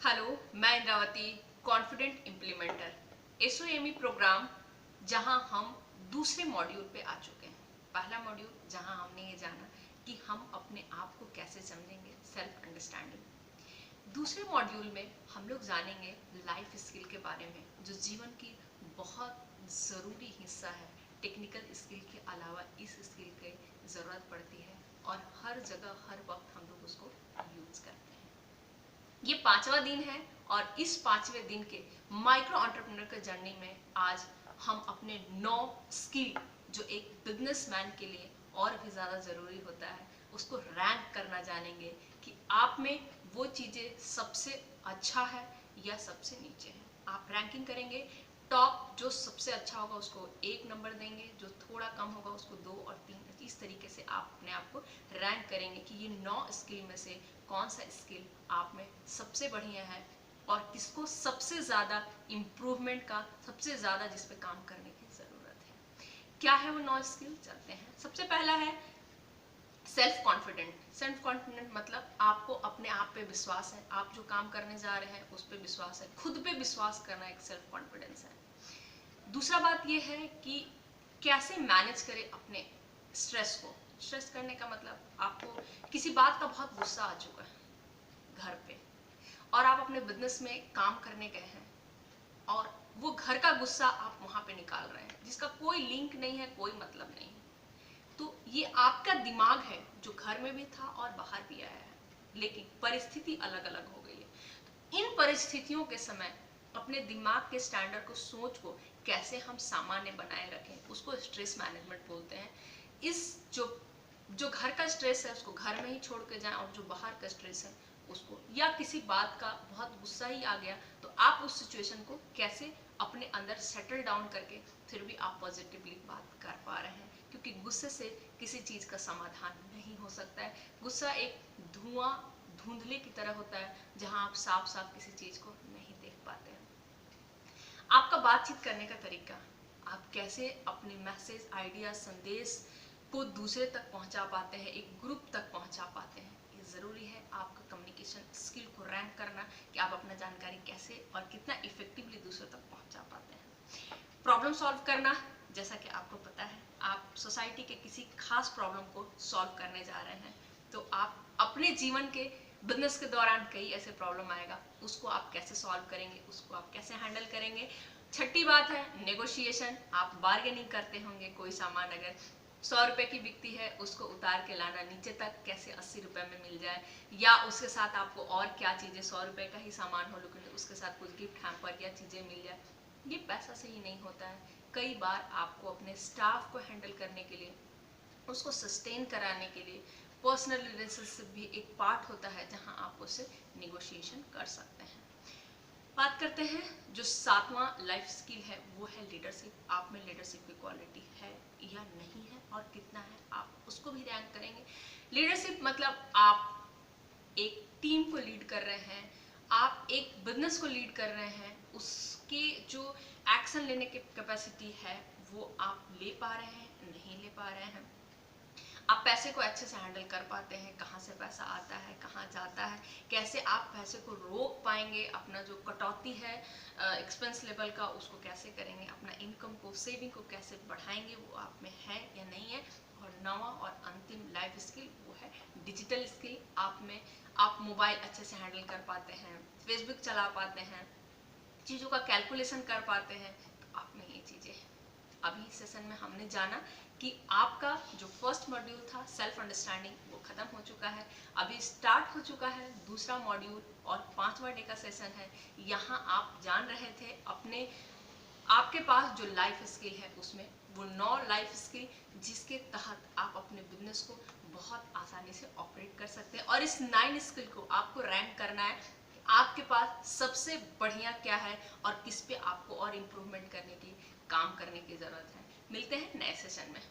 Hello, मैं Indravati, confident implementer एसओएमई programme, जहां हम दूसरे मॉड्यूल पे आ चुके हैं। पहला मॉड्यूल जहां हमने ये जाना कि हम अपने आप को कैसे समझेंगे, सेल्फ अंडरस्टैंडिंग। दूसरे मॉड्यूल में हम लोग जानेंगे लाइफ स्किल के बारे में, जो जीवन की बहुत ज़रूरी हिस्सा है। टेक्निकल स्किल के अलावा इस स्किल की ज़रूरत पड़ती है और हर जगह हर वक्त हम लोग उसको यूज़ करते हैं। ये 5वां दिन है और इस 5वें दिन के माइक्रो एंटरप्रेन्योर के जर्नी में आज हम अपने 9 स्किल, जो एक बिजनेसमैन के लिए और भी ज़्यादा ज़रूरी होता है, उसको रैंक करना जानेंगे कि आप में वो चीज़ें सबसे अच्छा है या सबसे नीचे है। आप रैंकिंग करेंगे, टॉप जो सबसे अच्छा होगा उसको 1 नंबर देंगे, जो थोड़ा कम होगा उसको 2 और 3। इस तरीके से आप अपने आप को रैंक करेंगे कि ये 9 स्किल में से कौन सा स्किल आप में सबसे बढ़िया है और किसको सबसे ज़्यादा इम्प्रूवमेंट का, सबसे ज़्यादा जिस पे काम करने की ज़रूरत है। क्या है वो 9 स्किल, चलते हैं। सबसे पहला है सेल्फ कॉन्फिडेंट। सेल्फ कॉन्फिडेंट मतलब आपको अपने आप पे विश्वास है, आप जो काम करने जा रहे हैं उस पर विश्वास है, खुद पे विश्वास करना एक सेल्फ कॉन्फिडेंस है। दूसरा बात यह है कि कैसे मैनेज करें अपने स्ट्रेस को। स्ट्रेस करने का मतलब आपको किसी बात का बहुत गुस्सा आ चुका है घर पे और आप अपने बिजनेस में काम करने गए हैं और वो घर का गुस्सा आप वहां पे निकाल रहे हैं, जिसका कोई लिंक नहीं है, कोई मतलब नहीं है। तो ये आपका दिमाग है जो घर में भी था और बाहर भी आया है, लेकिन परिस्थिति अलग अलग हो गई है। इन परिस्थितियों के समय अपने दिमाग के स्टैंडर्ड को, सोच को कैसे हम सामान्य बनाए रखें, उसको स्ट्रेस मैनेजमेंट बोलते हैं। इस जो घर का स्ट्रेस है उसको घर में ही छोड़ के जाएं और जो बाहर का स्ट्रेस है उसको, या किसी बात का बहुत गुस्सा ही आ गया तो आप उस सिचुएशन को कैसे अपने अंदर सेटल डाउन करके फिर भी आप पॉजिटिवली बात कर पा रहे हैं, क्योंकि गुस्से से किसी चीज़ का समाधान नहीं हो सकता है। गुस्सा एक धुआं, धुंधले की तरह होता है जहां आप साफ साफ किसी चीज को नहीं देख पाते हैं। आपका बातचीत करने का तरीका, आप कैसे अपने मैसेज, आइडिया, संदेश को दूसरे तक पहुंचा पाते हैं, एक ग्रुप तक पहुंचा पाते हैं, ये ज़रूरी है। आपका कम्युनिकेशन स्किल को रैंक करना कि आप अपना जानकारी कैसे और कितना इफेक्टिवली दूसरे तक पहुंचा पाते हैं। प्रॉब्लम सॉल्व करना, जैसा कि आपको पता है आप सोसाइटी के किसी खास प्रॉब्लम को सॉल्व करने जा रहे हैं, तो आप अपने जीवन के बिजनेस के दौरान कई ऐसे प्रॉब्लम आएगा, उसको आप कैसे सॉल्व करेंगे, उसको आप कैसे हैंडल करेंगे। छठी बात है नेगोशिएशन। आप बार्गेनिंग करते होंगे, कोई सामान अगर 100 रुपए की बिकती है उसको उतार के लाना नीचे तक, कैसे 80 रुपए में मिल जाए, या उसके साथ आपको और क्या चीज़ें, 100 रुपए का ही सामान हो लेकिन उसके साथ कुछ गिफ्ट हैम्पर या चीज़ें मिल जाए। ये पैसा से ही नहीं होता है। कई बार आपको अपने स्टाफ को हैंडल करने के लिए, उसको सस्टेन कराने के लिए पर्सनल रिलेशनशिप भी एक पार्ट होता है जहां आप उससे निगोशिएशन कर सकते हैं। बात करते हैं जो 7वां लाइफ स्किल है, वो है लीडरशिप। आप में लीडरशिप की क्वालिटी है या नहीं है और कितना है, आप उसको भी रैंक करेंगे। लीडरशिप मतलब आप एक टीम को लीड कर रहे हैं, आप एक बिजनेस को लीड कर रहे हैं, उसके जो एक्शन लेने की कैपेसिटी है वो आप ले पा रहे हैं, नहीं ले पा रहे हैं। आप पैसे को अच्छे से हैंडल कर पाते हैं, कहाँ से पैसा आता है, कहाँ जाता है, कैसे आप पैसे को रोक पाएंगे, अपना जो कटौती है एक्सपेंस लेवल का उसको कैसे करेंगे, अपना इनकम को, सेविंग को कैसे बढ़ाएंगे, वो आप में है या नहीं है। और 9वां और अंतिम लाइफ स्किल वो है डिजिटल स्किल। आप में, आप मोबाइल अच्छे से हैंडल कर पाते हैं, फेसबुक चला पाते हैं, चीज़ों का कैलकुलेशन कर पाते हैं, तो आप में ये चीज़ें हैं। अभी सेशन में हमने जाना कि आपका जो फर्स्ट मॉड्यूल था सेल्फ अंडरस्टैंडिंग वो खत्म हो चुका है, अभी स्टार्ट हो चुका है दूसरा मॉड्यूल और 5वां डे का सेशन है। यहाँ आप जान रहे थे अपने, आपके पास जो लाइफ स्किल है उसमें वो 9 लाइफ स्किल, जिसके तहत आप अपने बिजनेस को बहुत आसानी से ऑपरेट कर सकते हैं। और इस 9 स्किल को आपको रैंक करना है कि आपके पास सबसे बढ़िया क्या है और किस पे आपको और इम्प्रूवमेंट करने की, काम करने की ज़रूरत है। मिलते हैं नए सेशन में।